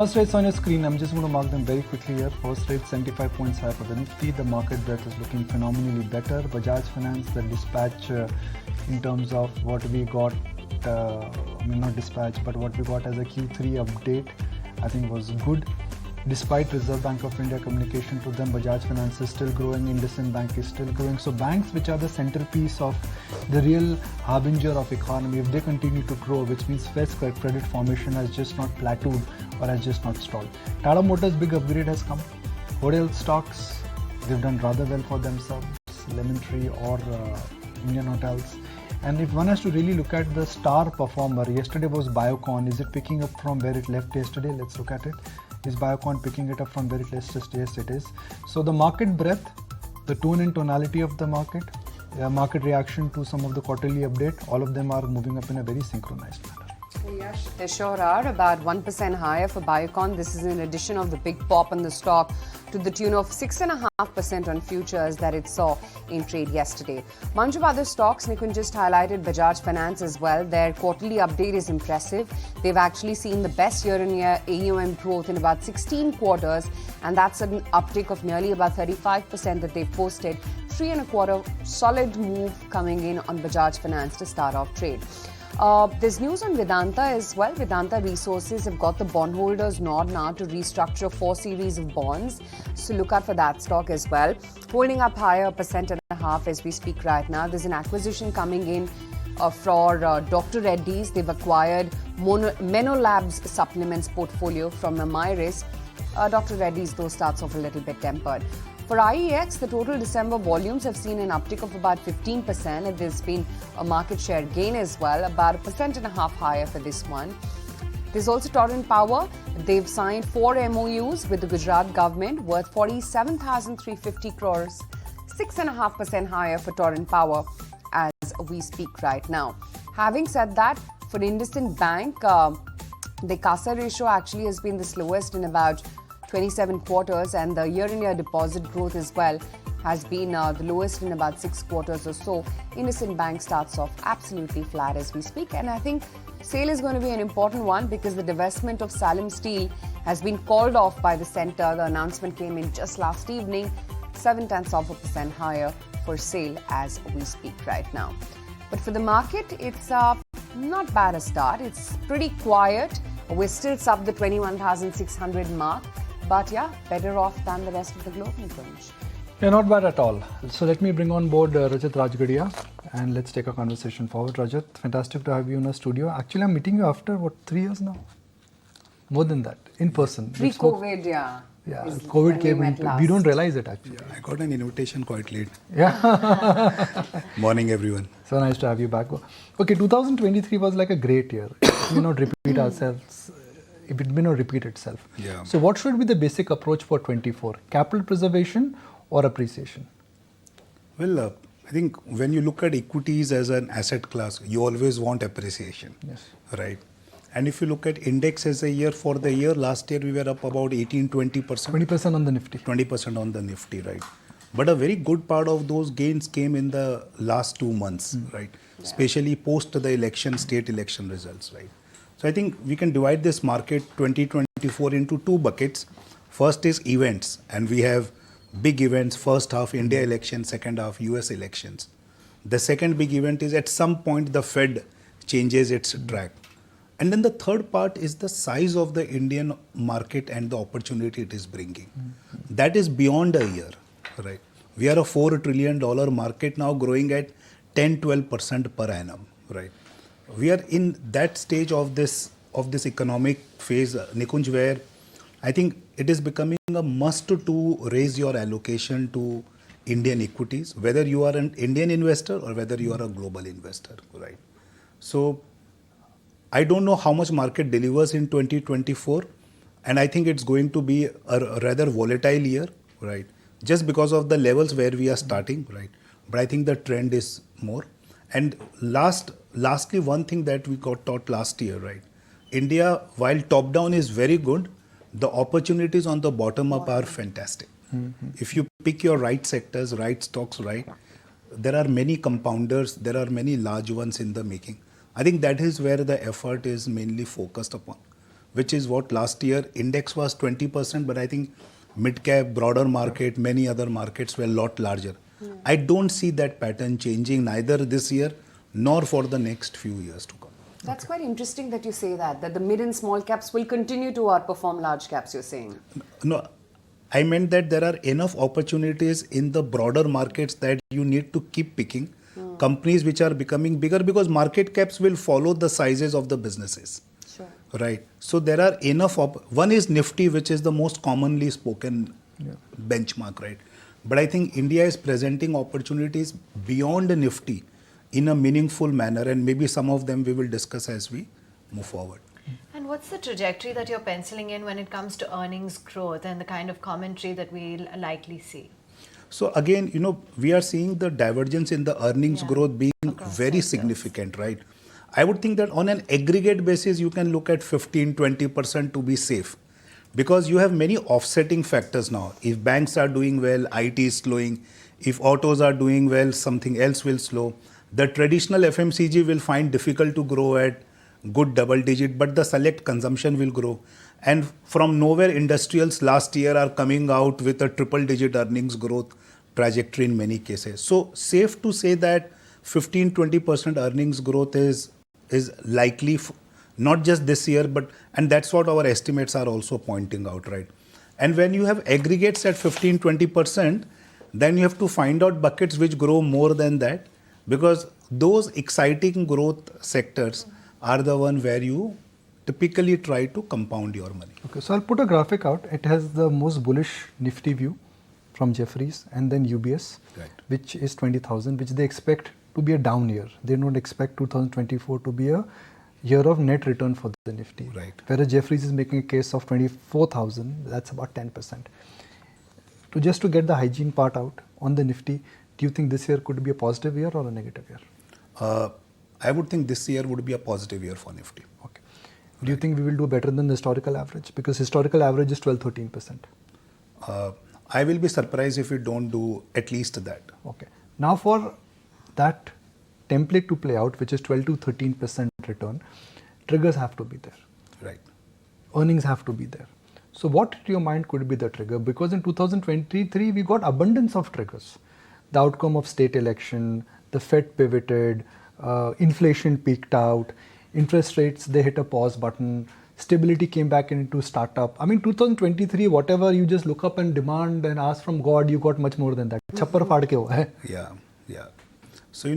First rates on your screen, I'm just going to mark them very quickly here. First rate 75 points higher for the Nifty. The market breadth is looking phenomenally better. Bajaj Finance, the dispatch in terms of what we got, not dispatch, but what we got as a Q3 update, I think was good. Despite Reserve Bank of India communication to them, Bajaj Finance is still growing, IndusInd Bank is still growing. So banks which are the centerpiece of the real harbinger of economy, if they continue to grow, which means fresh credit formation has just not plateaued or has just not stalled. Tata Motors big upgrade has come. Hotel stocks, they've done rather well for themselves, Lemon Tree or Indian Hotels. And if one has to really look at the star performer, yesterday was Biocon. Is it picking up from where it left yesterday? Let's look at it. Is Biocon picking it up from where it left yesterday? Yes, it is. So the market breadth, the tone and tonality of the market reaction to some of the quarterly update, all of them are moving up in a very synchronized manner. Yes, they sure are. About 1% higher for Biocon. This is in addition of the big pop on the stock to the tune of 6.5% on futures that it saw in trade yesterday. Bunch of other stocks, Nikun just highlighted Bajaj Finance as well. Their quarterly update is impressive. They've actually seen the best year-on-year AUM growth in about 16 quarters, and that's an uptick of nearly about 35% that they've posted. 3.25 solid move coming in on Bajaj Finance to start off trade. There's news on Vedanta as well. Vedanta Resources have got the bondholders nod now to restructure 4 series of bonds. So look out for that stock as well. Holding up higher, 1.5% as we speak right now. There's an acquisition coming in for Dr. Reddy's. They've acquired Menolabs supplements portfolio from Amyris. Dr. Reddy's though starts off a little bit tempered. For IEX, the total December volumes have seen an uptick of about 15%, and there's been a market share gain as well, about 1.5% higher for this one. There's also Torrent Power. They've signed 4 MOUs with the Gujarat government worth 47,350 crores, 6.5% higher for Torrent Power as we speak right now. Having said that, for IndusInd Bank, the CASA ratio actually has been the slowest in about 27 quarters, and the year-on-year deposit growth as well has been the lowest in about 6 quarters or so. IndusInd Bank starts off absolutely flat as we speak, and I think sale is going to be an important one because the divestment of Salem Steel has been called off by the centre. The announcement came in just last evening, 0.7% higher for sale as we speak right now. But for the market, it's not bad a start. It's pretty quiet. We're still sub the 21,600 mark. But yeah, better off than the rest of the globe, Nikunj. Yeah, not bad at all. So let me bring on board Rajat Rajgadia and let's take a conversation forward. Rajat, fantastic to have you in our studio. Actually, I'm meeting you after, 3 years now? More than that, in person. Pre-COVID, yeah. Yeah, COVID came in. We don't realize it actually. Yeah, I got an invitation quite late. Yeah. Morning, everyone. So nice to have you back. Okay, 2023 was like a great year. It may not repeat ourselves. It may not repeat itself. Yeah. So what should be the basic approach for 24? Capital preservation or appreciation? Well, I think when you look at equities as an asset class, you always want appreciation. Yes. Right. And if you look at index as a year, for the year, last year we were up about 18-20%. 20% on the Nifty. 20% on the Nifty, right. But a very good part of those gains came in the last 2 months, right. Yeah. Especially post the election, state election results, right. So I think we can divide this market 2024 into 2 buckets. First is events, and we have big events, first half India election, second half US elections. The second big event is at some point the Fed changes its track. And then the third part is the size of the Indian market and the opportunity it is bringing. That is beyond a year, right? We are a $4 trillion market now growing at 10-12% per annum, right? We are in that stage of this economic phase, Nikunj, where I think it is becoming a must to raise your allocation to Indian equities, whether you are an Indian investor or whether you are a global investor, right? So I don't know how much market delivers in 2024, and I think it's going to be a rather volatile year, right? Just because of the levels where we are starting, right? But I think the trend is more. And lastly, one thing that we got taught last year, right? India, while top down is very good, the opportunities on the bottom up are fantastic. If you pick your right sectors, right stocks, right, there are many compounders, there are many large ones in the making. I think that is where the effort is mainly focused upon. which is what last year index was 20%, but I think mid cap, broader market, many other markets were a lot larger. I don't see that pattern changing neither this year nor for the next few years to come. That's quite interesting that you say that the mid and small caps will continue to outperform large caps, you're saying. No, I meant that there are enough opportunities in the broader markets that you need to keep picking companies which are becoming bigger, because market caps will follow the sizes of the businesses. Sure. Right. So there are enough. One is Nifty, which is the most commonly spoken benchmark, right? But I think India is presenting opportunities beyond Nifty in a meaningful manner, and maybe some of them we will discuss as we move forward. And what's the trajectory that you're penciling in when it comes to earnings growth and the kind of commentary that we'll likely see? So again, we are seeing the divergence in the earnings growth being very significant, right? I would think that on an aggregate basis, you can look at 15-20% to be safe, because you have many offsetting factors now. If banks are doing well, IT is slowing. If autos are doing well, something else will slow. The traditional FMCG will find difficult to grow at good double digit, but the select consumption will grow. And from nowhere, industrials last year are coming out with a triple digit earnings growth trajectory in many cases. So safe to say that 15-20% earnings growth is likely, not just this year, and that's what our estimates are also pointing out, right? And when you have aggregates at 15-20%, then you have to find out buckets which grow more than that, because those exciting growth sectors are the one where you typically try to compound your money. Okay, so I'll put a graphic out. It has the most bullish Nifty view from Jefferies and then UBS, which is 20,000, which they expect to be a down year. They don't expect 2024 to be a year of net return for the Nifty. Right. Whereas Jefferies is making a case of 24,000, that's about 10%. Just to get the hygiene part out on the Nifty, do you think this year could be a positive year or a negative year? I would think this year would be a positive year for Nifty. Okay. Do you think we will do better than the historical average? Because historical average is 12-13%. I will be surprised if we don't do at least that. Okay. Now for that template to play out, which is 12-13% return, triggers have to be there. Right. Earnings have to be there. So what to your mind could be the trigger? Because in 2023, we got abundance of triggers. The outcome of state election, the Fed pivoted, inflation peaked out, interest rates, they hit a pause button, stability came back into startup. I mean, 2023, whatever you just look up and demand and ask from God, you got much more than that. Chappar faad ke hua hai. Yeah. So,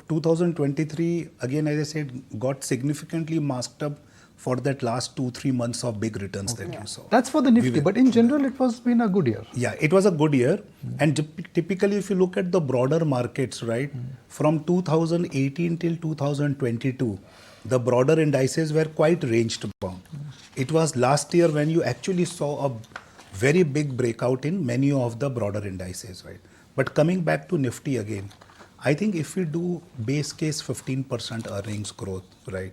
2023, again, as I said, got significantly masked up for that last 2-3 months of big returns that you saw. That's for the Nifty, but in general, it was been a good year. Yeah, it was a good year. And typically, if you look at the broader markets, right, from 2018 till 2022, the broader indices were quite range bound. It was last year when you actually saw a very big breakout in many of the broader indices, right? But coming back to Nifty again, I think if we do base case 15% earnings growth, right?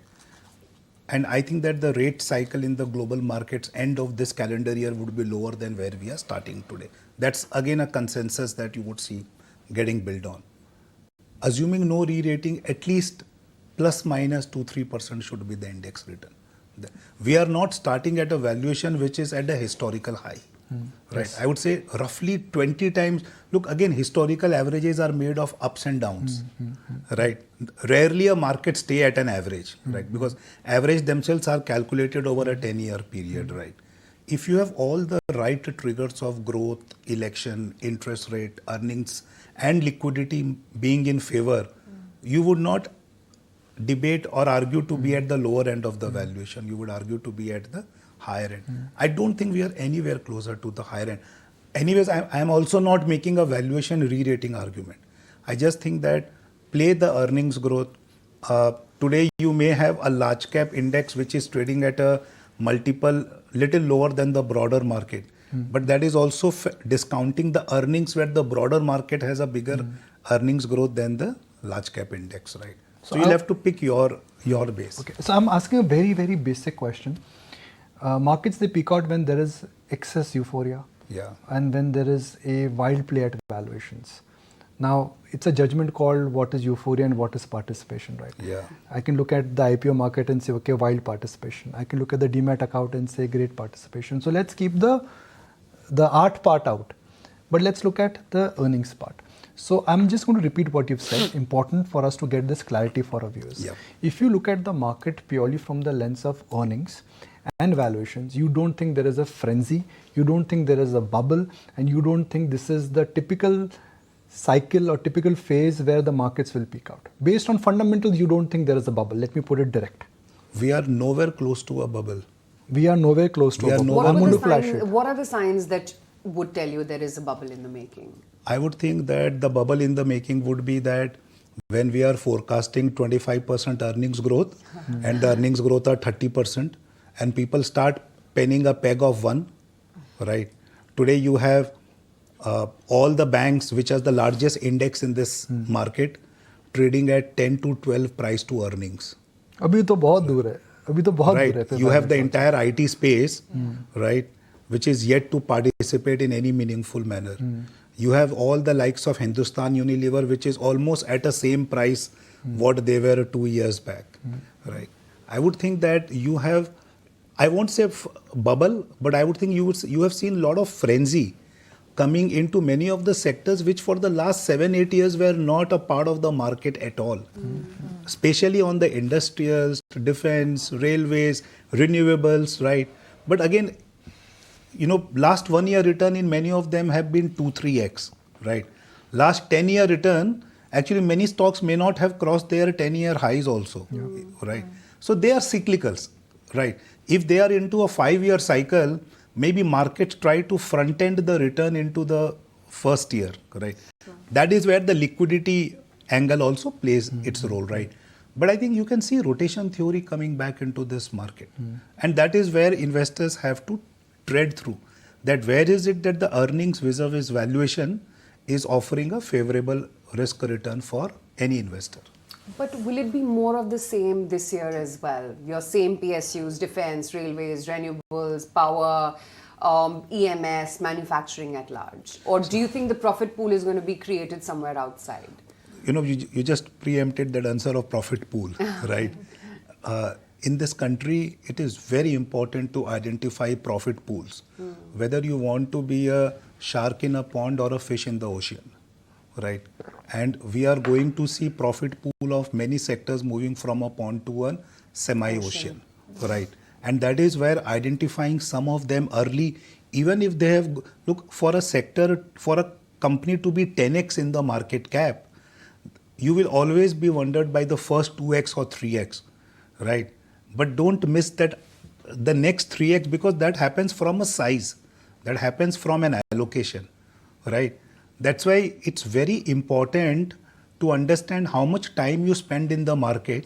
And I think that the rate cycle in the global markets end of this calendar year would be lower than where we are starting today. That's again a consensus that you would see getting built on. Assuming no re-rating, at least plus minus 2-3% should be the index return. We are not starting at a valuation which is at a historical high. Right. Yes. I would say roughly 20 times. Look, again, historical averages are made of ups and downs. Right. Rarely a market stay at an average, right? Because average themselves are calculated over a 10-year period, right? If you have all the right triggers of growth, election, interest rate, earnings, and liquidity being in favor, you would not debate or argue to be at the lower end of the valuation. You would argue to be at the higher end. I don't think we are anywhere closer to the higher end. Anyways, I am also not making a valuation re-rating argument. I just think that play the earnings growth. Today you may have a large cap index which is trading at a multiple little lower than the broader market. But that is also discounting the earnings where the broader market has a bigger earnings growth than the large cap index, right? So you'll have to pick your base. Okay. So I'm asking a very, very basic question. Markets, they peak out when there is excess euphoria. Yeah. And when there is a wild play at valuations. Now, it's a judgment call what is euphoria and what is participation, right? Yeah. I can look at the IPO market and say, okay, wild participation. I can look at the demat account and say, great participation. So let's keep the art part out. But let's look at the earnings part. So I'm just going to repeat what you've said. Important for us to get this clarity for our viewers. Yeah. If you look at the market purely from the lens of earnings and valuations, you don't think there is a frenzy, you don't think there is a bubble, and you don't think this is the typical cycle or typical phase where the markets will peak out. Based on fundamentals, you don't think there is a bubble. Let me put it direct. We are nowhere close to a bubble. We are nowhere close to We a are bubble. nowhere- I'm going to flash it. What are the signs that would tell you there is a bubble in the making? I would think that the bubble in the making would be that when we are forecasting 25% earnings growth and the earnings growth are 30% and people start penning a peg of 1, right? Today you have all the banks which are the largest index in this market trading at 10 to 12 price to earnings. अभी तो बहुत दूर है. अभी तो बहुत दूर है. Right. You have the entire IT space, right, which is yet to participate in any meaningful manner. You have all the likes of Hindustan Unilever, which is almost at the same price what they were 2 years back, right? I would think that you have, I won't say bubble, but I would think you have seen a lot of frenzy coming into many of the sectors which for the last 7-8 years were not a part of the market at all. Especially on the industrials, defense, railways, renewables, right? But again, you know, last 1 year return in many of them have been 2-3x, right? Last 10-year return, actually many stocks may not have crossed their 10-year highs also, right? So they are cyclicals, right? If they are into a 5-year cycle, maybe markets try to front end the return into the first year, right? That is where the liquidity angle also plays its role, right? But I think you can see rotation theory coming back into this market. And that is where investors have to tread through. That where is it that the earnings vis-a-vis valuation is offering a favorable risk return for any investor. But will it be more of the same this year as well? Your same PSUs, defense, railways, renewables, power, EMS, manufacturing at large? Or do you think the profit pool is going to be created somewhere outside? You know, you just preempted that answer of profit pool, right? In this country, it is very important to identify profit pools. Whether you want to be a shark in a pond or a fish in the ocean, right? And we are going to see profit pool of many sectors moving from a pond to a semi-ocean, right? And that is where identifying some of them early, even if they have, look, for a sector, for a company to be 10x in the market cap, you will always be wondered by the first 2x or 3x, right? But don't miss that the next 3x, because that happens from a size, that happens from an allocation, right? That's why it's very important to understand how much time you spend in the market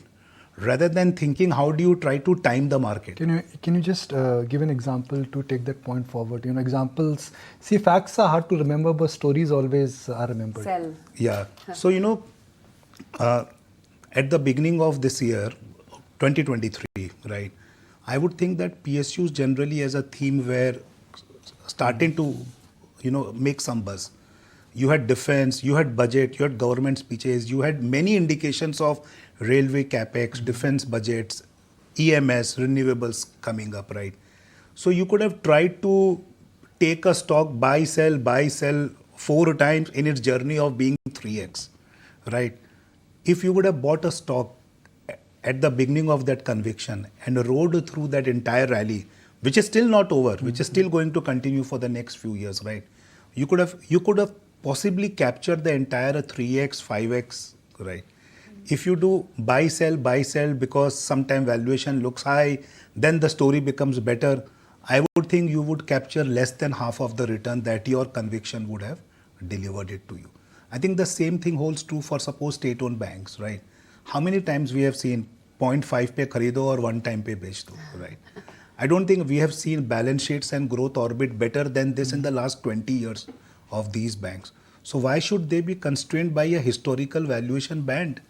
rather than thinking how do you try to time the market. Can you just give an example to take that point forward? You know, examples. See, facts are hard to remember, but stories always are remembered. Sell. Yeah. So, you know, at the beginning of this year, 2023, right, I would think that PSUs generally as a theme were starting to, you know, make some buzz. You had defense, you had budget, you had government speeches, you had many indications of railway capex, defense budgets, EMS, renewables coming up, right? So you could have tried to take a stock, buy, sell 4 times in its journey of being 3x, right? If you would have bought a stock at the beginning of that conviction and rode through that entire rally, which is still not over, which is still going to continue for the next few years, right? You could have possibly captured the entire 3x, 5x, right? If you do buy, sell because sometime valuation looks high, then the story becomes better. I would think you would capture less than half of the return that your conviction would have delivered it to you. I think the same thing holds true for suppose state-owned banks, right? How many times we have seen 0.5 pe kharido or 1 time pe bech do, right? I don't think we have seen balance sheets and growth orbit better than this in the last 20 years of these banks. So why should they be constrained by a historical valuation band?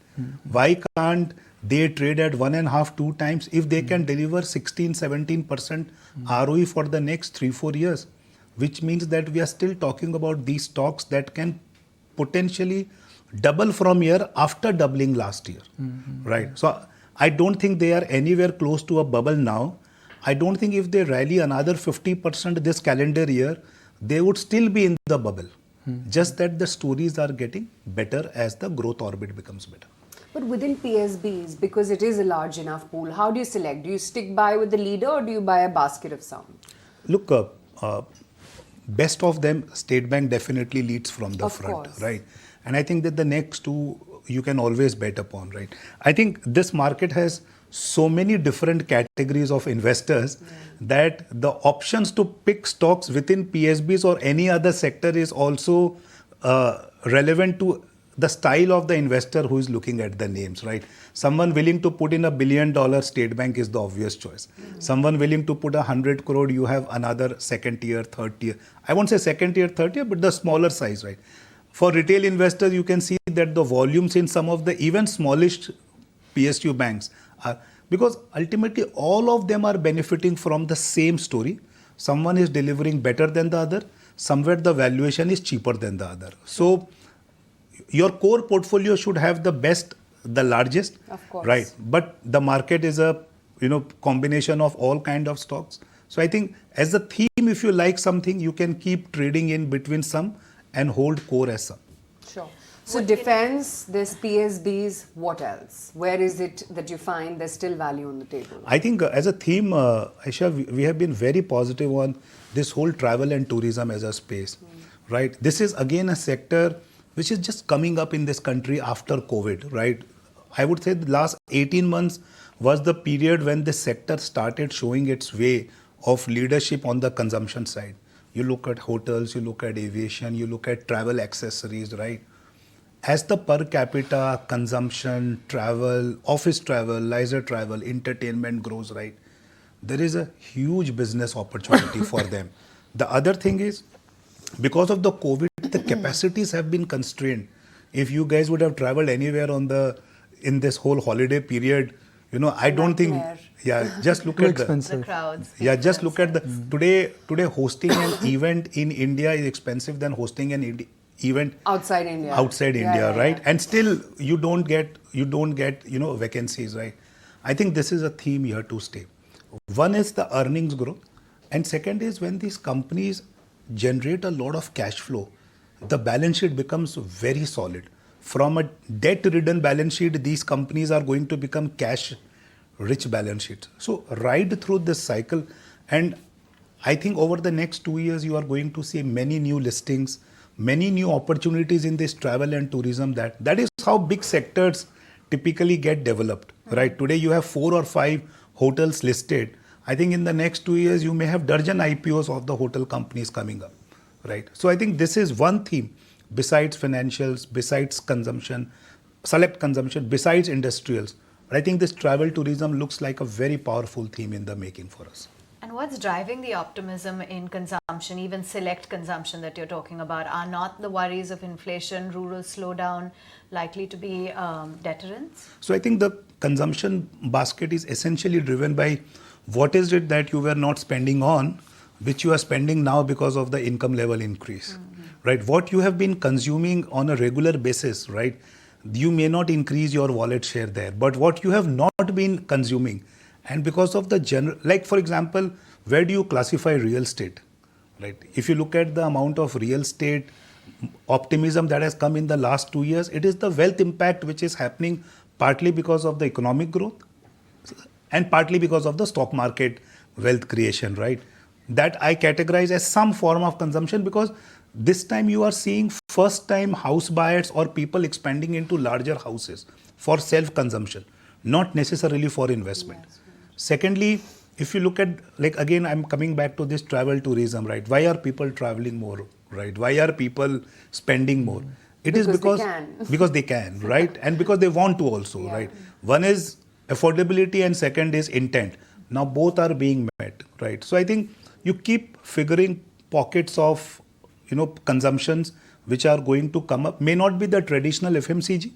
Why can't they trade at 1.5, 2 times if they can deliver 16-17% ROE for the next 3-4 years? Which means that we are still talking about these stocks that can potentially double from here after doubling last year, right? So I don't think they are anywhere close to a bubble now. I don't think if they rally another 50% this calendar year, they would still be in the bubble. Just that the stories are getting better as the growth orbit becomes better. But within PSBs, because it is a large enough pool, how do you select? Do you stick by with the leader or do you buy a basket of some? Look, best of them, State Bank definitely leads from the Of front, course. right? And I think that the next two you can always bet upon, right? I think this market has so many different categories of investors that the options to pick stocks within PSBs or any other sector is also relevant to the style of the investor who is looking at the names, right? Someone willing to put in $1 billion State Bank is the obvious choice. Someone willing to put 100 crore, you have another second tier, third tier. I won't say second tier, third tier, but the smaller size, right? For retail investors, you can see that the volumes in some of the even smallish PSU banks are, because ultimately all of them are benefiting from the same story. Someone is delivering better than the other. Somewhere the valuation is cheaper than the other. So your core portfolio should have the best, the largest, Of course. right? But the market is a combination of all kind of stocks. So I think as a theme, if you like something, you can keep trading in between some and hold core as some. Sure. So defense, there's PSBs, what else? Where is it that you find there's still value on the table? I think as a theme, Aisha, we have been very positive on this whole travel and tourism as a space, right? This is again a sector which is just coming up in this country after COVID, right? I would say the last 18 months was the period when this sector started showing its way of leadership on the consumption side. You look at hotels, you look at aviation, you look at travel accessories, right? As the per capita consumption, travel, office travel, leisure travel, entertainment grows, right? There is a huge business opportunity for them. The other thing is, because of the COVID, the capacities have been constrained. If you guys would have traveled anywhere in this whole holiday period, I don't think, Nightmare. just look Too at the expensive. The crowds. just look at the today hosting an event in India is expensive than hosting an event Outside India. outside Yeah, India, yeah, right? yeah. And still you don't get vacancies, right? I think this is a theme here to stay. One is the earnings growth, and second is when these companies generate a lot of cash flow, the balance sheet becomes very solid. From a debt-ridden balance sheet, these companies are going to become cash-rich balance sheets. So ride through this cycle, and I think over the next 2 years, you are going to see many new listings, many new opportunities in this travel and tourism. That is how big sectors typically get developed, right? Today you have 4 or 5 hotels listed. I think in the next 2 years, you may have dozen IPOs of the hotel companies coming up, right? So I think this is one theme besides financials, besides consumption, select consumption, besides industrials. But I think this travel tourism looks like a very powerful theme in the making for us. And what's driving the optimism in consumption, even select consumption that you're talking about? Are not the worries of inflation, rural slowdown likely to be deterrents? So I think the consumption basket is essentially driven by what is it that you were not spending on, which you are spending now because of the income level increase, right? What you have been consuming on a regular basis, right? You may not increase your wallet share there, but what you have not been consuming, and because of the general, like for example, where do you classify real estate, right? If you look at the amount of real estate optimism that has come in the last 2 years, it is the wealth impact which is happening partly because of the economic growth and partly because of the stock market wealth creation, right? That I categorize as some form of consumption, because this time you are seeing first time house buyers or people expanding into larger houses for self-consumption, not necessarily for investment. Secondly, if you look at, like again, I'm coming back to this travel tourism, right? Why are people traveling more, right? Why are people spending more? It is Because they can. because they can, right? And because they want to also, right? One is affordability and second is intent. Now both are being met, right? So I think you keep figuring pockets of, consumptions which are going to come up. May not be the traditional FMCG,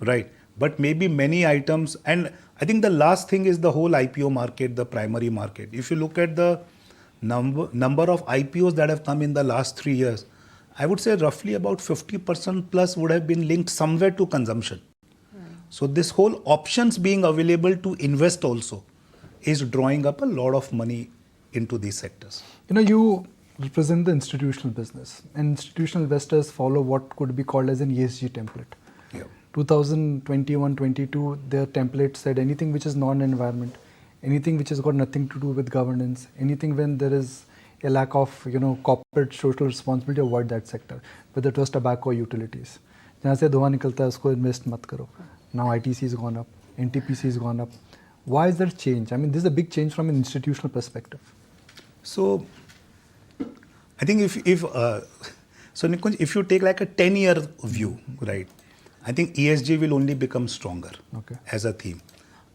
right? But maybe many items. And I think the last thing is the whole IPO market, the primary market. If you look at the number of IPOs that have come in the last 3 years, I would say roughly about 50% plus would have been linked somewhere to consumption. So this whole options being available to invest also is drawing up a lot of money into these sectors. You represent the institutional business, and institutional investors follow what could be called as an ESG template. Yeah. 2021-22, their template said anything which is non-environment, anything which has got nothing to do with governance, anything when there is a lack of corporate social responsibility, avoid that sector, whether it was tobacco or utilities. जहाँ से धुआं निकलता है उसको invest मत करो. Now ITC has gone up, NTPC has gone up. Why is there change? I mean, this is a big change from an institutional perspective. So I think so Nikunj, if you take like a 10-year view, right, I think ESG will only become stronger as a theme.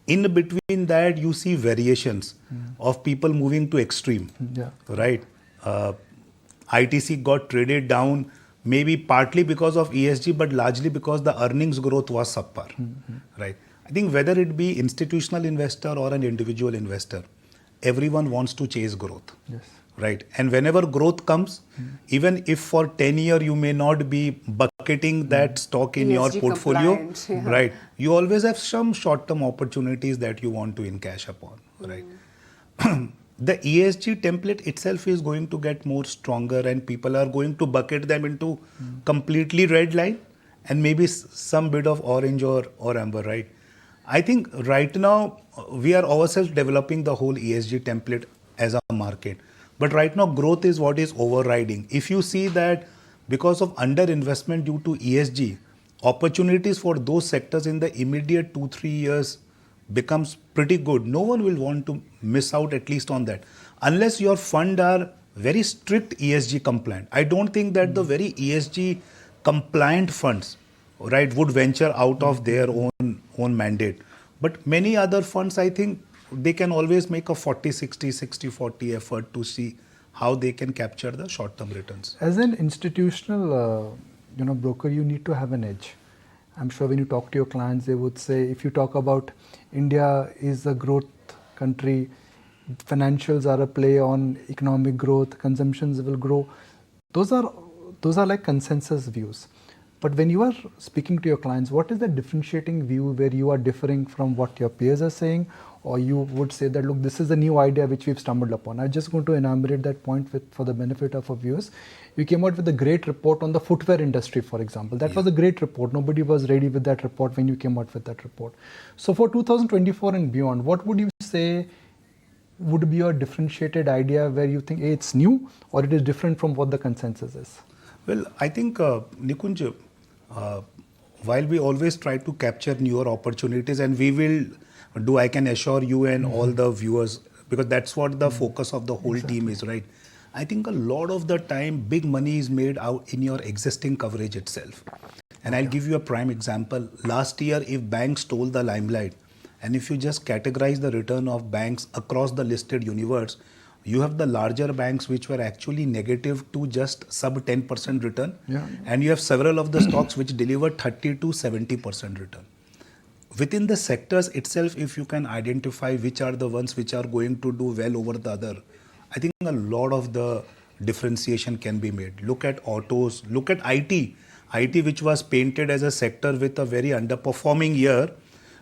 In between that, you see variations of people moving to extreme, right? ITC got traded down maybe partly because of ESG, but largely because the earnings growth was subpar, right? I think whether it be institutional investor or an individual investor, everyone wants to chase growth. Yes. Right. And whenever growth comes, even if for 10 years you may not be bucketing that stock in your portfolio, right, you always have some short-term opportunities that you want to encash upon, right? The ESG template itself is going to get more stronger, and people are going to bucket them into completely red line and maybe some bit of orange or amber, right? I think right now we are ourselves developing the whole ESG template as a market. But right now, growth is what is overriding. If you see that because of underinvestment due to ESG, opportunities for those sectors in the immediate 2-3 years becomes pretty good. No one will want to miss out at least on that. Unless your fund are very strict ESG compliant. I don't think that the very ESG compliant funds, right, would venture out of their own mandate. But many other funds, I think, they can always make a 40-60, 60-40 effort to see how they can capture the short-term returns. As an institutional broker, you need to have an edge. I'm sure when you talk to your clients, they would say, if you talk about India is a growth country, financials are a play on economic growth, consumptions will grow. Those are like consensus views. But when you are speaking to your clients, what is the differentiating view where you are differing from what your peers are saying, or you would say that, look, this is a new idea which we've stumbled upon? I'm just going to enumerate that point for the benefit of our viewers. You came out with a great report on the footwear industry, for example. That was a great report. Nobody was ready with that report when you came out with that report. So for 2024 and beyond, what would you say would be your differentiated idea where you think, hey, it's new or it is different from what the consensus is? Well, I think, Nikunj, while we always try to capture newer opportunities, and we will do, I can assure you and all the viewers, because that's what the focus of the whole team is, right? I think a lot of the time, big money is made out in your existing coverage itself. And I'll give you a prime example. Last year, if banks stole the limelight, and if you just categorize the return of banks across the listed universe, you have the larger banks which were actually negative to just sub 10% return. And you have several of the stocks which delivered 30 to 70% return. Within the sectors itself, if you can identify which are the ones which are going to do well over the other, I think a lot of the differentiation can be made. Look at autos, look at IT. IT, which was painted as a sector with a very underperforming year,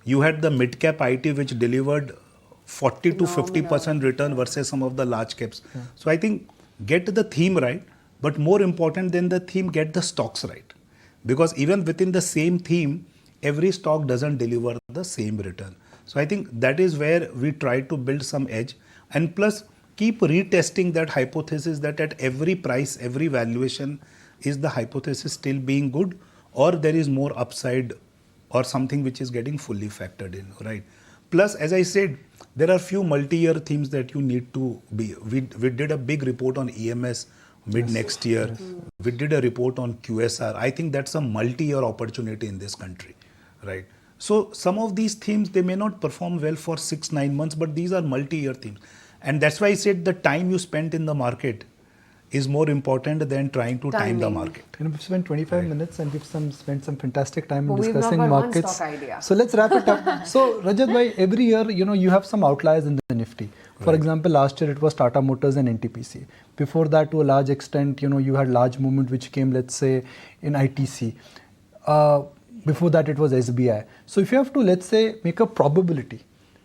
you had the mid-cap IT which delivered 40 to 50% return versus some of the large caps. So I think get the theme right, but more important than the theme, get the stocks right. Because even within the same theme, every stock doesn't deliver the same return. So I think that is where we try to build some edge, and plus keep retesting that hypothesis that at every price, every valuation, is the hypothesis still being good, or there is more upside or something which is getting fully factored in, right? Plus, as I said, there are few multi-year themes that you need to be. We did a big report on EMS mid next year. We did a report on QSR. I think that's a multi-year opportunity in this country, right? So some of these themes, they may not perform well for 6-9 months, but these are multi-year themes. And that's why I said the time you spent in the market is more important than trying to time the Timing. market. We've spent 25 minutes and we've spent some fantastic time But in we've not discussing got one markets. stock idea. So let's wrap it up. So Rajat bhai, every year, you have some outliers in the Nifty. For example, last year it was Tata Motors and NTPC. Before that, to a large extent, you had large movement which came, let's say, in ITC. Before that, it was SBI. So if you have to, let's say, make a probability,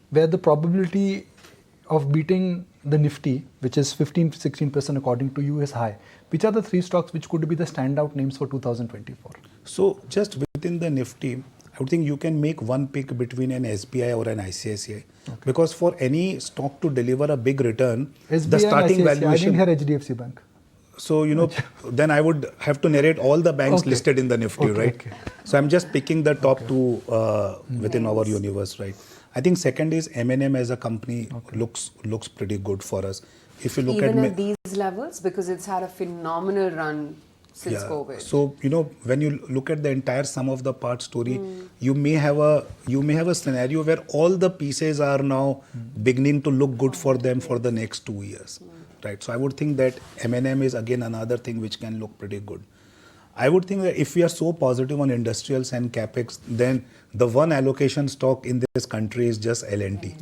where the probability of beating the Nifty, which is 15-16% according to you, is high, which are the three stocks which could be the standout names for 2024? So just within the Nifty, I would think you can make one pick between an SBI or an ICICI. Because for any stock to deliver a big return, SBI the starting and ICICI, valuation... I didn't hear HDFC Bank. So, then I would have to narrate all the banks Okay. listed in the Nifty, Okay, right? okay. So I'm just picking the top two within our universe, right? I think second is M&M as a company looks pretty good for us. If you look Even at at these levels, because it's had a phenomenal run since COVID. So when you look at the entire sum of the parts story, you may have a scenario where all the pieces are now beginning to look good for them for the next 2 years, right? So I would think that M&M is again another thing which can look pretty good. I would think that if we are so positive on industrials and capex, then the one allocation stock in this country is just L&T,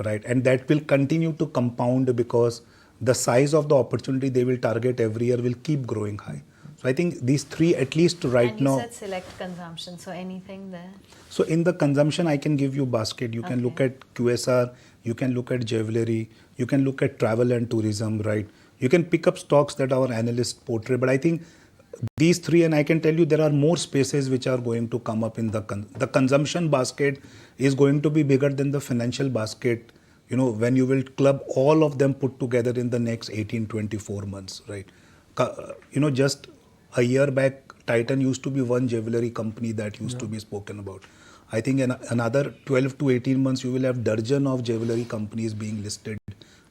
right? And that will continue to compound because the size of the opportunity they will target every year will keep growing high. So I think these three, at least right now. And you said select consumption, so anything there? So in the consumption, I can give you basket. You can look at QSR, you can look at jewelry, you can look at travel and tourism, right? You can pick up stocks that our analysts portray. But I think these three, and I can tell you there are more spaces which are going to come up in the consumption basket is going to be bigger than the financial basket, when you will club all of them put together in the next 18-24 months, right? Just a year back, Titan used to be one jewelry company that used to be spoken about. I think in another 12 to 18 months, you will have dozen of jewelry companies being listed.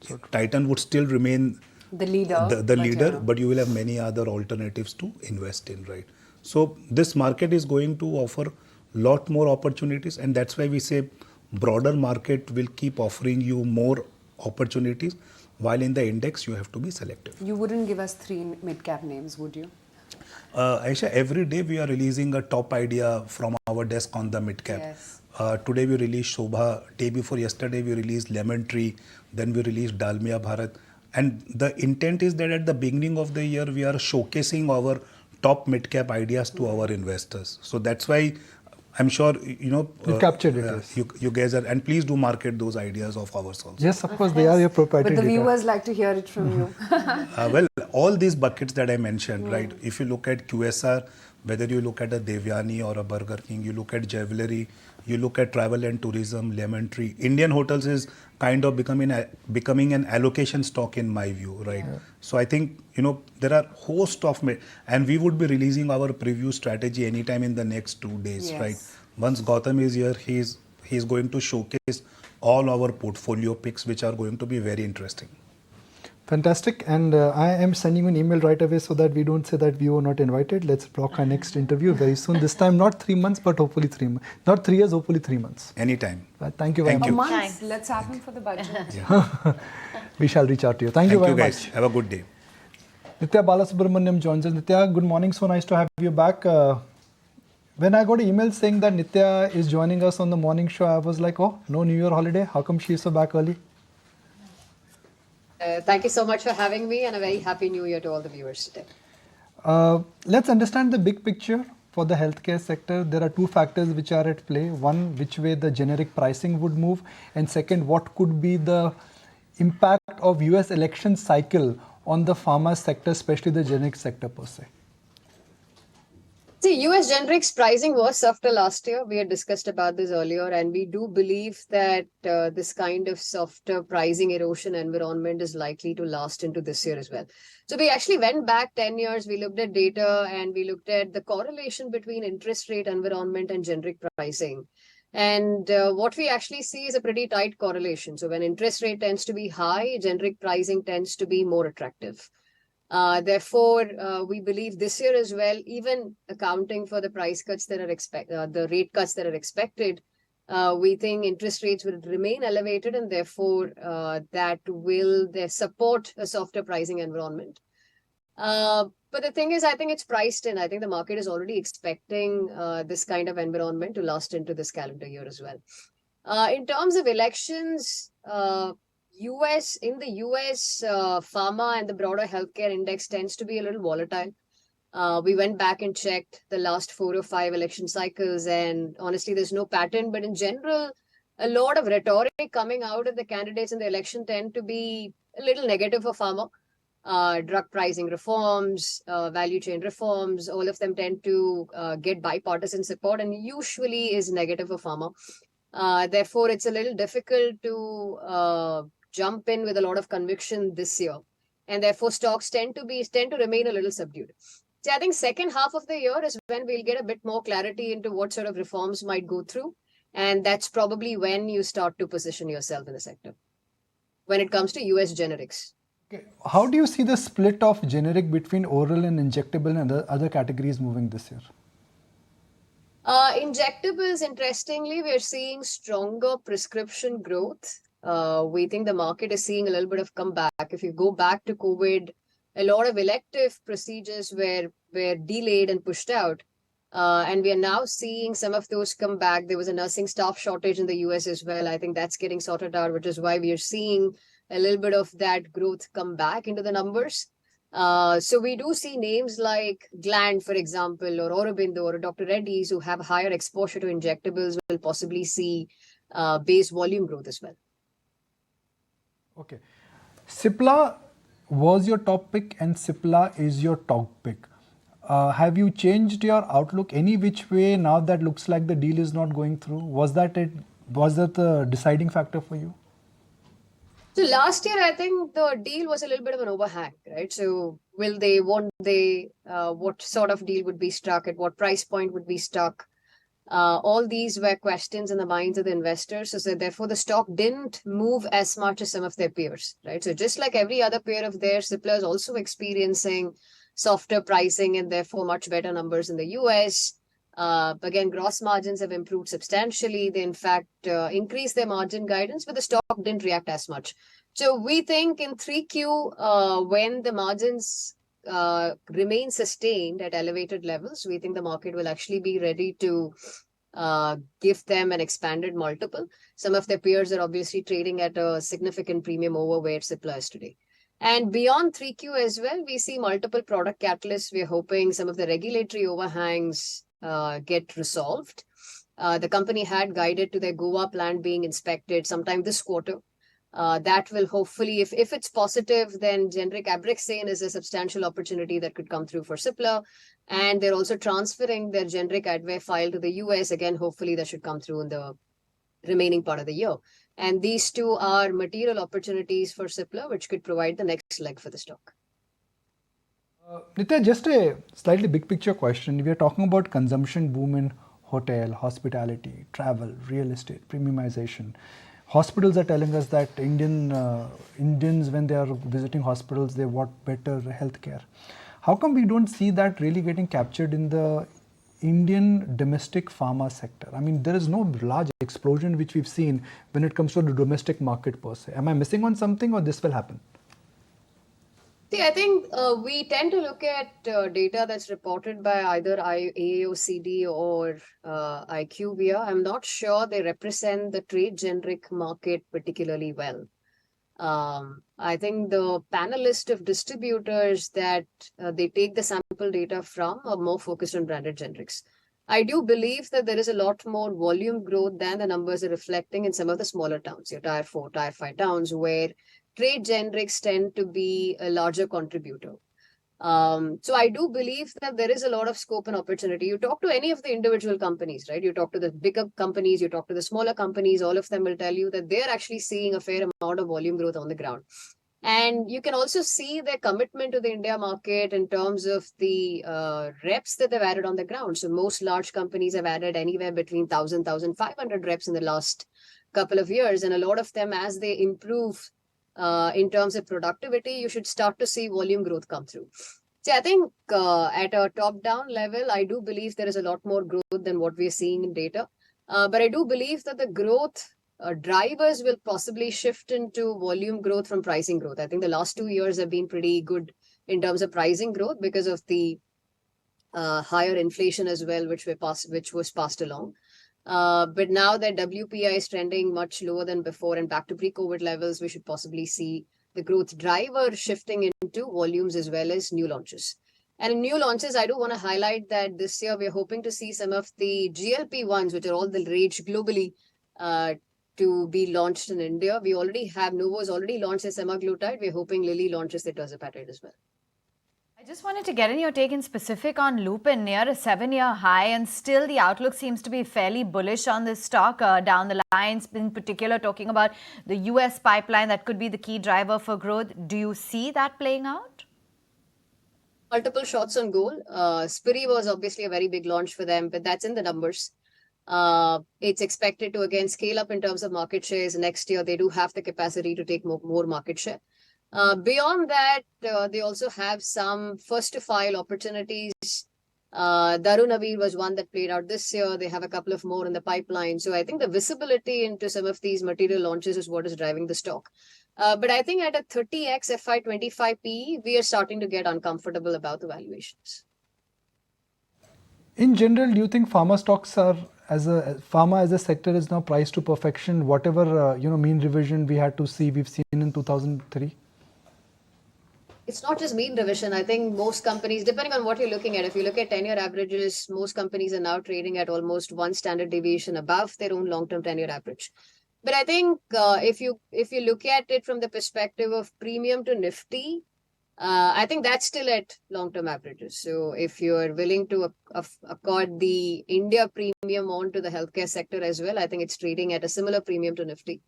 So Titan would still remain The leader. But you will have many other alternatives to invest in, right? So this market is going to offer lot more opportunities, and that's why we say broader market will keep offering you more opportunities, while in the index you have to be selective. You wouldn't give us three mid-cap names, would you? Aisha, every day we are releasing a top idea from our desk on the mid cap. Yes. Today we released Shobha. Day before yesterday we released Lemon Tree. Then we released Dalmia Bharat. And the intent is that at the beginning of the year we are showcasing our top mid cap ideas to our investors. So that's why I'm sure You captured it, yes. You guys are, and please do market those ideas of ours also. Yes, of course, they are your proprietary But the data. viewers like to hear it from you. Well, all these buckets that I mentioned, right? If you look at QSR, whether you look at a Devyani or a Burger King, you look at jewelry, you look at travel and tourism, Lemon Tree. Indian hotels is kind of becoming an allocation stock in my view, right? Yeah. So I think, there are host of, and we would be releasing our preview strategy anytime in the next 2 days, right? Once Gautam is here, he's going to showcase all our portfolio picks, which are going to be very interesting. Fantastic. And I am sending you an email right away so that we don't say that we were not invited. Let's block our next interview very soon. This time, not 3 months, but hopefully 3 months. Not 3 years, hopefully 3 months. Anytime. Thank you very much. A month. Let's happen for the budget. We shall reach out to you. Thank you very guys. much. Have a good day. Nitya Balasubramaniam joins us. Nitya, good morning. So nice to have you back. When I got an email saying that Nitya is joining us on the morning show, I was like, oh, no New Year holiday. How come she is so back early? Thank you so much for having me, and a very happy new year to all the viewers today. Let's understand the big picture for the healthcare sector. There are two factors which are at play. One, which way the generic pricing would move, and second, what could be the impact of US election cycle on the pharma sector, especially the generic sector per se. See, US generics pricing was softer last year. We had discussed about this earlier, and we do believe that this kind of softer pricing erosion environment is likely to last into this year as well. So we actually went back 10 years, we looked at data, and we looked at the correlation between interest rate environment and generic pricing. And what we actually see is a pretty tight correlation. So when interest rate tends to be high, generic pricing tends to be more attractive. Therefore, we believe this year as well, even accounting for the price cuts that are the rate cuts that are expected, we think interest rates will remain elevated, and therefore that will support a softer pricing environment. But the thing is, I think it's priced in. I think the market is already expecting this kind of environment to last into this calendar year as well. In terms of elections, in the US, pharma and the broader healthcare index tends to be a little volatile. We went back and checked the last 4 or 5 election cycles, and honestly, there's no pattern. But in general, a lot of rhetoric coming out of the candidates in the election tend to be a little negative for pharma. Drug pricing reforms, value chain reforms, all of them tend to get bipartisan support and usually is negative for pharma. Therefore, it's a little difficult to jump in with a lot of conviction this year, and therefore stocks tend to remain a little subdued. So I think second half of the year is when we'll get a bit more clarity into what sort of reforms might go through, and that's probably when you start to position yourself in the sector. When it comes to US generics. Okay. How do you see the split of generic between oral and injectable and other categories moving this year? Injectables, interestingly, we are seeing stronger prescription growth. We think the market is seeing a little bit of comeback. If you go back to COVID, a lot of elective procedures were delayed and pushed out. And we are now seeing some of those come back. There was a nursing staff shortage in the US as well. I think that's getting sorted out, which is why we are seeing a little bit of that growth come back into the numbers. So we do see names like Gland, for example, or Aurobindo or Dr. Reddy's who have higher exposure to injectables will possibly see base volume growth as well. Okay. Cipla was your top pick and Cipla is your top pick. Have you changed your outlook any which way now that looks like the deal is not going through? Was that it? Was that the deciding factor for you? So last year, I think the deal was a little bit of an overhang, right? So what sort of deal would be struck, at what price point would be struck? All these were questions in the minds of the investors. So therefore, the stock didn't move as much as some of their peers, right? So just like every other peer of theirs, Cipla is also experiencing softer pricing and therefore much better numbers in the US. Again, gross margins have improved substantially. They, in fact, increased their margin guidance, but the stock didn't react as much. So we think in 3Q, when the margins remain sustained at elevated levels, we think the market will actually be ready to give them an expanded multiple. Some of their peers are obviously trading at a significant premium over where Cipla is today. And beyond 3Q as well, we see multiple product catalysts. We're hoping some of the regulatory overhangs get resolved. The company had guided to their Goa plant being inspected sometime this quarter. That will hopefully, if it's positive, then generic Abraxane is a substantial opportunity that could come through for Cipla. And they're also transferring their generic Advair file to the US. Again, hopefully that should come through in the remaining part of the year. And these two are material opportunities for Cipla, which could provide the next leg for the stock. Nitya, just a slightly big picture question. We are talking about consumption boom in hotel, hospitality, travel, real estate, premiumization. Hospitals are telling us that Indians, when they are visiting hospitals, they want better healthcare. How come we don't see that really getting captured in the Indian domestic pharma sector? I mean, there is no large explosion which we've seen when it comes to the domestic market per se. Am I missing on something, or this will happen? See, I think we tend to look at data that's reported by either AAOCD or IQVIA. I'm not sure they represent the trade generic market particularly well. I think the panelist of distributors that they take the sample data from are more focused on branded generics. I do believe that there is a lot more volume growth than the numbers are reflecting in some of the smaller towns, your tier 4, tier 5 towns, where trade generics tend to be a larger contributor. So I do believe that there is a lot of scope and opportunity. You talk to any of the individual companies, right? You talk to the bigger companies, you talk to the smaller companies, all of them will tell you that they're actually seeing a fair amount of volume growth on the ground. And you can also see their commitment to the India market in terms of the reps that they've added on the ground. So most large companies have added anywhere between 1,000, 1,500 reps in the last couple of years. And a lot of them, as they improve in terms of productivity, you should start to see volume growth come through. So I think at a top-down level, I do believe there is a lot more growth than what we're seeing in data. But I do believe that the growth drivers will possibly shift into volume growth from pricing growth. I think the last 2 years have been pretty good in terms of pricing growth because of the higher inflation as well, which was passed along. But now that WPI is trending much lower than before and back to pre-COVID levels, we should possibly see the growth driver shifting into volumes as well as new launches. And in new launches, I do want to highlight that this year we're hoping to see some of the GLP-1s, which are all the rage globally, to be launched in India. We already have Novo's already launched the semaglutide. We're hoping Lilly launches the tirzepatide as well. I just wanted to get in your take in specific on Lupin, near a 7-year high, and still the outlook seems to be fairly bullish on this stock down the lines, in particular talking about the US pipeline that could be the key driver for growth. Do you see that playing out? Multiple shots on goal. Spiri was obviously a very big launch for them, but that's in the numbers. It's expected to again scale up in terms of market shares next year. They do have the capacity to take more market share. Beyond that, they also have some first to file opportunities. Darunavir was one that played out this year. They have a couple of more in the pipeline. So I think the visibility into some of these material launches is what is driving the stock. But I think at a 30x FY25 PE, we are starting to get uncomfortable about the valuations. In general, do you think pharma stocks are pharma as a sector is now priced to perfection? Whatever mean revision we've seen in 2003. It's not just mean revision. I think most companies, depending on what you're looking at, if you look at 10-year averages, most companies are now trading at almost one standard deviation above their own long-term 10-year average. But I think if you look at it from the perspective of premium to Nifty, I think that's still at long-term averages. So if you're willing to accord the India premium onto the healthcare sector as well, I think it's trading at a similar premium to Nifty.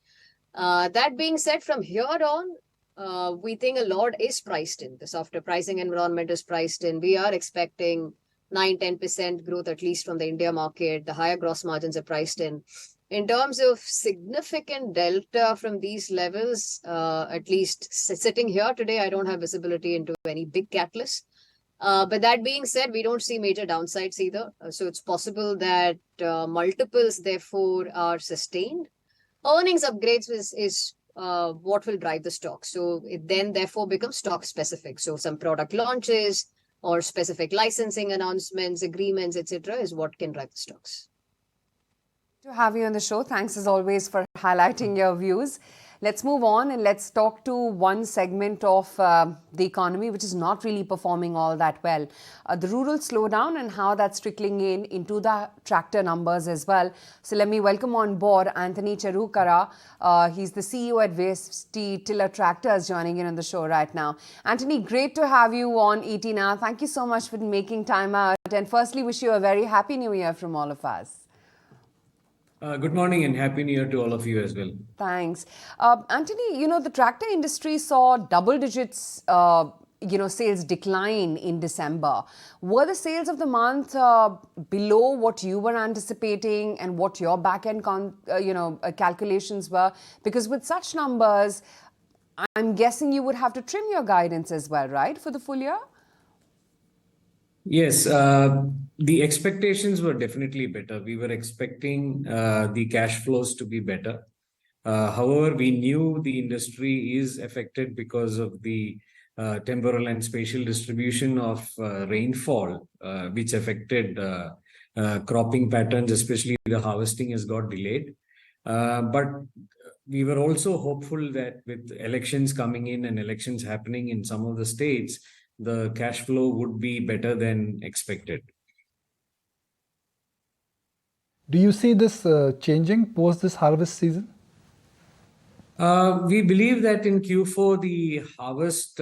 That being said, from here on, we think a lot is priced in. The softer pricing environment is priced in. We are expecting 9-10% growth at least from the India market. The higher gross margins are priced in. In terms of significant delta from these levels, at least sitting here today, I don't have visibility into any big catalyst. But that being said, we don't see major downsides either. So it's possible that multiples, therefore, are sustained. Earnings upgrades is what will drive the stock. So it then, therefore, becomes stock specific. So some product launches or specific licensing announcements, agreements, etc., is what can drive the stocks. To have you on the show. Thanks as always for highlighting your views. Let's move on and let's talk to one segment of the economy which is not really performing all that well. The rural slowdown and how that's trickling into the tractor numbers as well. So let me welcome on board Anthony Cherukara. He's the CEO at Vesti Tiller Tractors, joining in on the show right now. Anthony, great to have you on ET Now. Thank you so much for making time out. And firstly, wish you a very happy new year from all of us. Good morning and happy new year to all of you as well. Thanks. Anthony, the tractor industry saw double digits, sales decline in December. Were the sales of the month below what you were anticipating and what your back-end calculations were? Because with such numbers, I'm guessing you would have to trim your guidance as well, right, for the full year? Yes, the expectations were definitely better. We were expecting the cash flows to be better. However, we knew the industry is affected because of the temporal and spatial distribution of rainfall, which affected cropping patterns, especially the harvesting has got delayed. But we were also hopeful that with elections coming in and elections happening in some of the states, the cash flow would be better than expected. Do you see this changing post this harvest season? We believe that in Q4, the harvest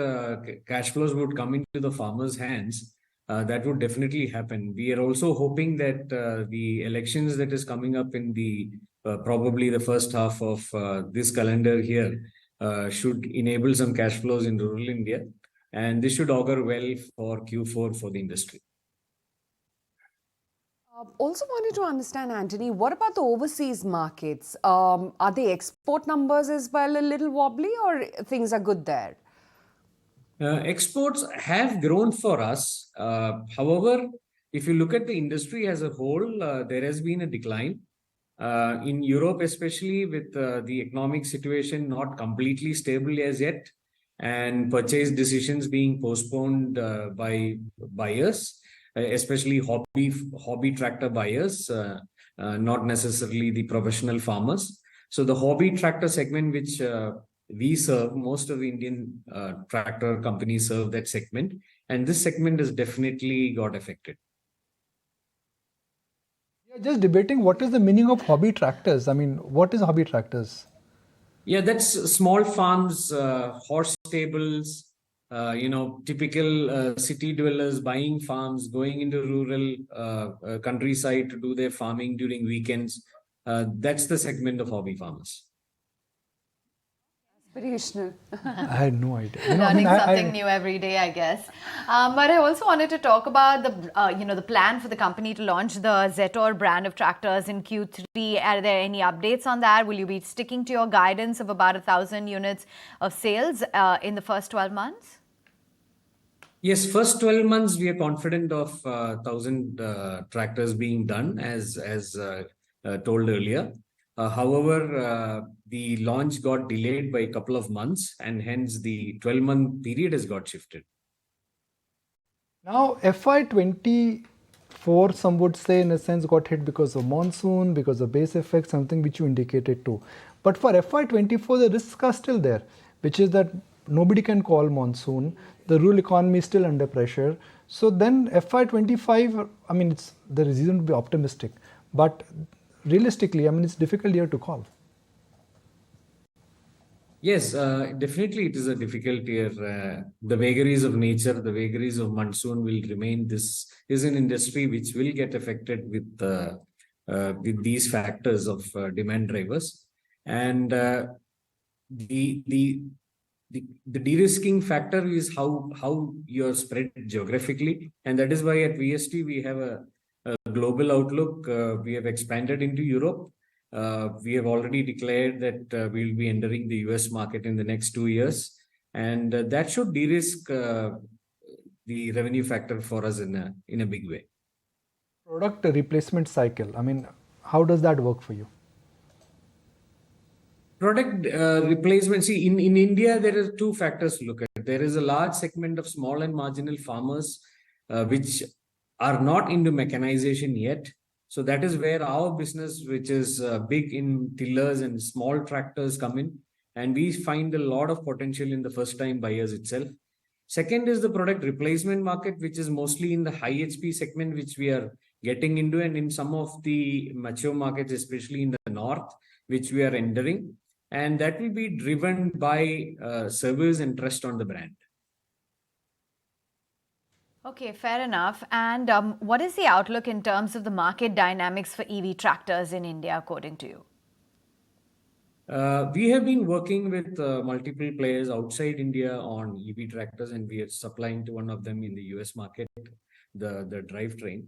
cash flows would come into the farmers' hands. That would definitely happen. We are also hoping that the elections that is coming up in the probably the first half of this calendar year should enable some cash flows in rural India. And this should augur well for Q4 for the industry. Also wanted to understand, Anthony, what about the overseas markets? Are the export numbers as well a little wobbly, or things are good there? Exports have grown for us. However, if you look at the industry as a whole, there has been a decline. In Europe, especially with the economic situation not completely stable as yet, and purchase decisions being postponed by buyers, especially hobby tractor buyers, not necessarily the professional farmers. So the hobby tractor segment, which we serve, most of the Indian tractor companies serve that segment, and this segment has definitely got affected. Yeah, just debating what is the meaning of hobby tractors. I mean, what is hobby tractors? Yeah, that's small farms, horse stables, typical city dwellers buying farms, going into rural countryside to do their farming during weekends. That's the segment of hobby farmers. Inspirational. I had no idea. Learning something new every day, I guess. But I also wanted to talk about the plan for the company to launch the Zetor brand of tractors in Q3. Are there any updates on that? Will you be sticking to your guidance of about 1,000 units of sales in the first 12 months? Yes, first 12 months we are confident of 1,000 tractors being done as told earlier. However, the launch got delayed by a couple of months, and hence the 12-month period has got shifted. Now, FY24, some would say, in a sense, got hit because of monsoon, because of base effect, something which you indicated too. But for FY24, the risks are still there, which is that nobody can call monsoon. The rural economy is still under pressure. So then FY25, I mean, there is reason to be optimistic. But realistically, I mean, it's difficult year to call. Yes, definitely it is a difficult year. The vagaries of nature, the vagaries of monsoon will remain. This is an industry which will get affected with these factors of demand drivers. And the de-risking factor is how you're spread geographically. And that is why at VST we have a global outlook. We have expanded into Europe. We have already declared that we will be entering the US market in the next 2 years. And that should de-risk the revenue factor for us in a big way. Product replacement cycle, I mean, how does that work for you? Product replacement, see, in India, there are two factors to look at. There is a large segment of small and marginal farmers which are not into mechanization yet. So that is where our business, which is big in tillers and small tractors, come in. And we find a lot of potential in the first-time buyers itself. Second is the product replacement market, which is mostly in the high HP segment, which we are getting into, and in some of the mature markets, especially in the north, which we are entering. And that will be driven by service and trust on the brand. Okay, fair enough. And what is the outlook in terms of the market dynamics for EV tractors in India, according to you? We have been working with multiple players outside India on EV tractors, and we are supplying to one of them in the US market, the drivetrain.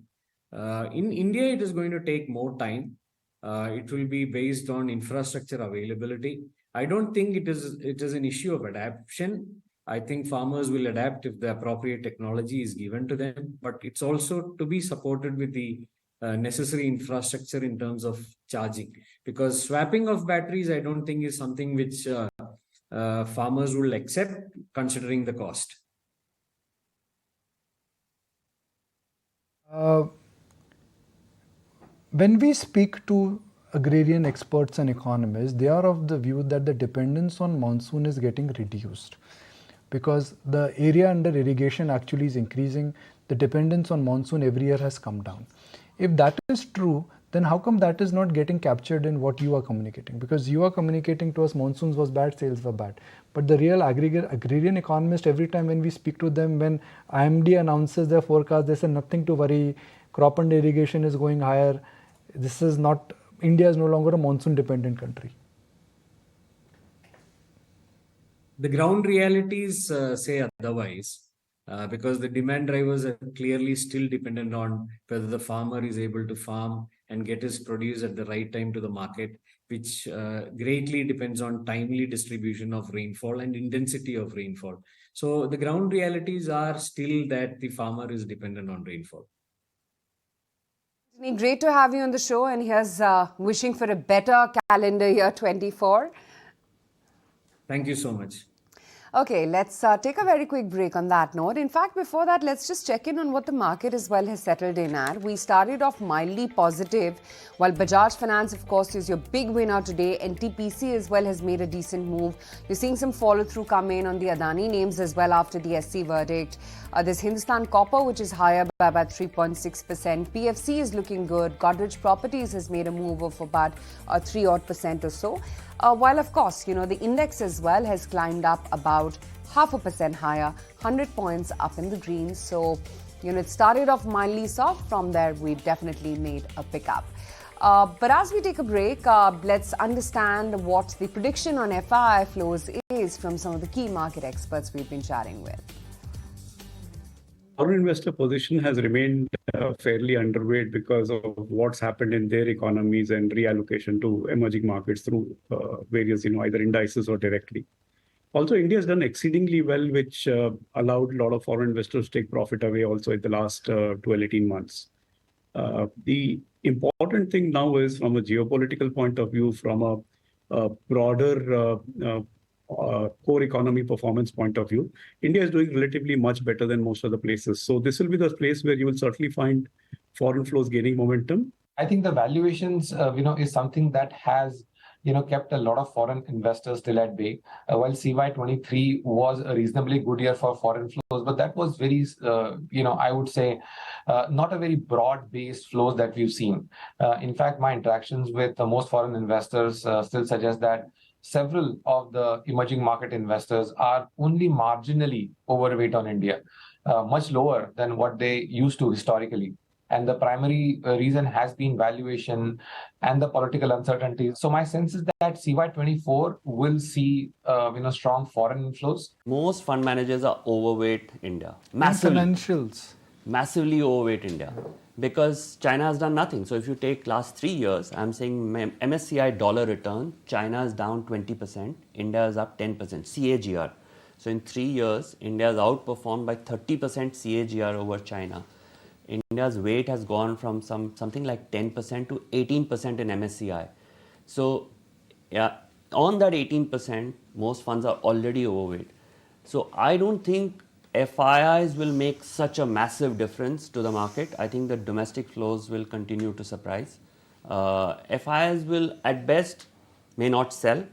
In India, it is going to take more time. It will be based on infrastructure availability. I don't think it is an issue of adaptation. I think farmers will adapt if the appropriate technology is given to them, but it's also to be supported with the necessary infrastructure in terms of charging, because swapping of batteries, I don't think is something which farmers will accept considering the cost. When we speak to agrarian experts and economists, they are of the view that the dependence on monsoon is getting reduced because the area under irrigation actually is increasing. The dependence on monsoon every year has come down. If that is true, then how come that is not getting captured in what you are communicating? Because you are communicating to us monsoons was bad, sales were bad. But the real agrarian economist, every time when we speak to them, when IMD announces their forecast, they say nothing to worry, crop under irrigation is going higher. This is not, India is no longer a monsoon dependent country. The ground realities say otherwise. Because the demand drivers are clearly still dependent on whether the farmer is able to farm and get his produce at the right time to the market, which greatly depends on timely distribution of rainfall and intensity of rainfall. So the ground realities are still that the farmer is dependent on rainfall. Great to have you on the show, and here's wishing for a better calendar year 24. Thank you so much. Okay, let's take a very quick break on that note. In fact, before that, let's just check in on what the market as well has settled in at. We started off mildly positive, while Bajaj Finance, of course, is your big winner today. NTPC as well has made a decent move. You're seeing some follow through come in on the Adani names as well after the SC verdict. There's Hindustan Copper, which is higher by about 3.6%. PFC is looking good. Godrej Properties has made a move of about 3% or so. While, of course, the index as well has climbed up about 0.5% higher, 100 points up in the green. So, it started off mildly soft. From there, we've definitely made a pickup. But as we take a break, let's understand what the prediction on FII flows is from some of the key market experts we've been chatting with. Foreign investor position has remained fairly underweight because of what's happened in their economies and reallocation to emerging markets through various, either indices or directly. Also, India has done exceedingly well, which allowed a lot of foreign investors to take profit away also in the last 12-18 months. The important thing now is from a geopolitical point of view, from a broader core economy performance point of view, India is doing relatively much better than most other places. So this will be the place where you will certainly find foreign flows gaining momentum. I think the valuations, is something that has, kept a lot of foreign investors still at bay. While CY23 was a reasonably good year for foreign flows, but that was very, I would say, not a very broad-based flows that we've seen. In fact, my interactions with most foreign investors still suggest that several of the emerging market investors are only marginally overweight on India, much lower than what they used to historically. And the primary reason has been valuation and the political uncertainty. So my sense is that CY24 will see, strong foreign inflows. Most fund managers are overweight India. Massively. Financials. Massively overweight India. Because China has done nothing. So if you take last 3 years, I'm saying MSCI dollar return, China is down 20%, India is up 10%, CAGR. So in 3 years, India has outperformed by 30% CAGR over China. India's weight has gone from something like 10% to 18% in MSCI. So yeah, on that 18%, most funds are already overweight. So I don't think FIIs will make such a massive difference to the market. I think the domestic flows will continue to surprise. FIIs will, at best, may not sell,